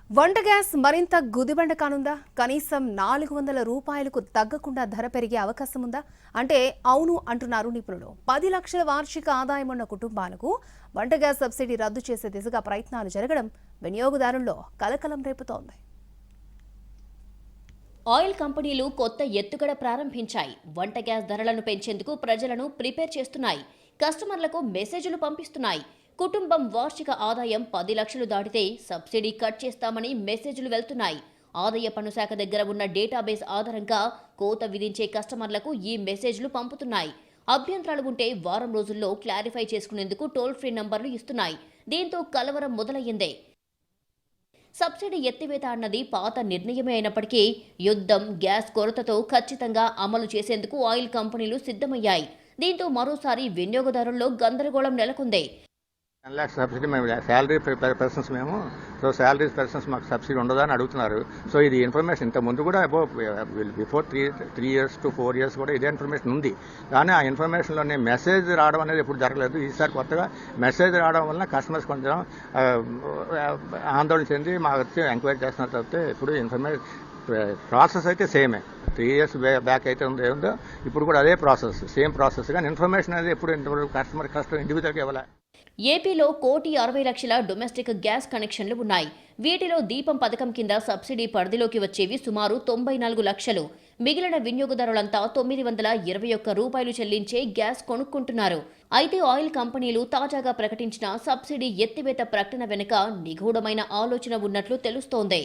వంట గ్యాస్ మరింత గుదిబండ కానుందా? కనీసం 400 రూపాయలకు తగ్గకుండా ధర పెరిగే అవకాశం ఉందా? అంటే అవును అంటున్నారు నిపుణులు. 10 లక్షల వార్షిక ఆదాయం ఉన్న కుటుంబాలకు వంట గ్యాస్ సబ్సిడీ రద్దు చేసే దిశగా ప్రయత్నాలు జరగడం వినియోగదారుల్లో కలకలం రేపుతోంది. ఆయిల్ కంపెనీలు కొత్త ఎత్తుగడ ప్రారంభించాయి. వంట గ్యాస్ ధరలను పెంచేందుకు ప్రజలను ప్రిపేర్ చేస్తున్నాయి. కస్టమర్లకు మెసేజ్లు పంపిస్తున్నాయి. కుటుంబం వార్షిక ఆదాయం 10 లక్షలు దాటితే సబ్సిడీ కట్ చేస్తామని మెసేజ్లు వెళ్తున్నాయి. ఆదాయ పన్ను శాఖ దగ్గర ఉన్న డేటాబేస్ ఆధారంగా కోత విధించే కస్టమర్లకు ఈ మెసేజ్లు పంపుతున్నాయి. అభ్యంతరాలు ఉంటే వారం రోజుల్లో క్లారిఫై చేసుకునేందుకు టోల్ ఫ్రీ నంబర్లు ఇస్తున్నాయి. దీంతో కలవరం మొదలయ్యింది. సబ్సిడీ ఎత్తివేత అన్నది పాత నిర్ణయమే అయినప్పటికీ యుద్ధం, గ్యాస్ కొరతతో ఖచ్చితంగా అమలు చేసేందుకు ఆయిల్ కంపెనీలు సిద్ధమయ్యాయి. దీంతో మరోసారి వినియోగదారుల్లో గందరగోళం నెలకొంది. 10 lakhs సబ్సిడీ మేము salary persons so salary persons మాకు సబ్సిడీ ఉండదా అని అడుగుతున్నారు. సో ఇది ఇన్ఫర్మేషన్ ఇంత ముందు కూడా బిఫోర్ 3 years to 4 years కూడా ఇదే ఇన్ఫర్మేషన్ ఉంది. కానీ ఆ ఇన్ఫర్మేషన్లోనే మెసేజ్ రావడం అనేది ఎప్పుడు జరగలేదు. ఈసారి కొత్తగా మెసేజ్ రావడం వలన కస్టమర్స్ కొంచెం ఆందోళన చెంది మాకు వచ్చి ఎంక్వైరీ చేస్తున్నారు. తప్పితే ఇప్పుడు ఇన్ఫర్మేషన్ ప్రాసెస్ అయితే సేమే. 3 years బ్యాక్ అయితే ఉందో ఇప్పుడు కూడా అదే ప్రాసెస్, సేమ్ ప్రాసెస్. కానీ ఇన్ఫర్మేషన్ అనేది ఎప్పుడు కస్టమర్ ఇండివిజువల్గా ఇవ్వాలి. ఏపీలో 1,60,00,000 డొమెస్టిక్ గ్యాస్ కనెక్షన్లు ఉన్నాయి. వీటిలో దీపం పథకం కింద సబ్సిడీ పరిధిలోకి వచ్చేవి సుమారు 94 లక్షలు. మిగిలిన వినియోగదారులంతా 921 రూపాయలు చెల్లించే గ్యాస్ కొనుక్కుంటున్నారు. అయితే ఆయిల్ కంపెనీలు తాజాగా ప్రకటించిన సబ్సిడీ ఎత్తివేత ప్రకటన వెనుక నిగూఢమైన ఆలోచన ఉన్నట్లు తెలుస్తోంది.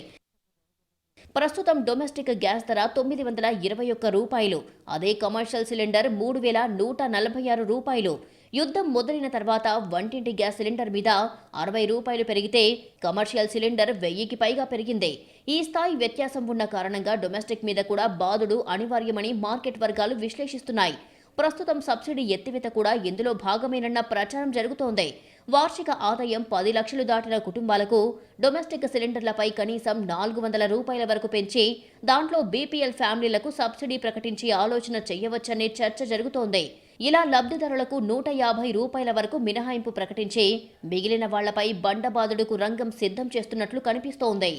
ప్రస్తుతం డొమెస్టిక్ గ్యాస్ ధర 921 రూపాయలు. అదే కమర్షియల్ సిలిండర్ 3,146 రూపాయలు. యుద్ధం మొదలైన తర్వాత వంటింటి గ్యాస్ సిలిండర్ మీద 60 రూపాయలు పెరిగితే కమర్షియల్ సిలిండర్ 1000కి పైగా పెరిగింది. ఈ స్థాయి వ్యత్యాసం ఉన్న కారణంగా డొమెస్టిక్ మీద కూడా బాదుడు అనివార్యమని మార్కెట్ వర్గాలు విశ్లేషిస్తున్నాయి. ప్రస్తుతం సబ్సిడీ ఎత్తివేత కూడా ఇందులో భాగమేనన్న ప్రచారం జరుగుతోంది. వార్షిక ఆదాయం 10 లక్షలు దాటిన కుటుంబాలకు డొమెస్టిక్ సిలిండర్లపై కనీసం 400 రూపాయల వరకు పెంచి దాంట్లో బీపీఎల్ ఫ్యామిలీలకు సబ్సిడీ ప్రకటించే ఆలోచన చేయవచ్చనే చర్చ జరుగుతోంది. ఇలా లబ్ధిదారులకు 150 రూపాయల వరకు మినహాయింపు ప్రకటించి మిగిలిన వాళ్లపై బండబాదుడుకు రంగం సిద్ధం చేస్తున్నట్లు కనిపిస్తోంది.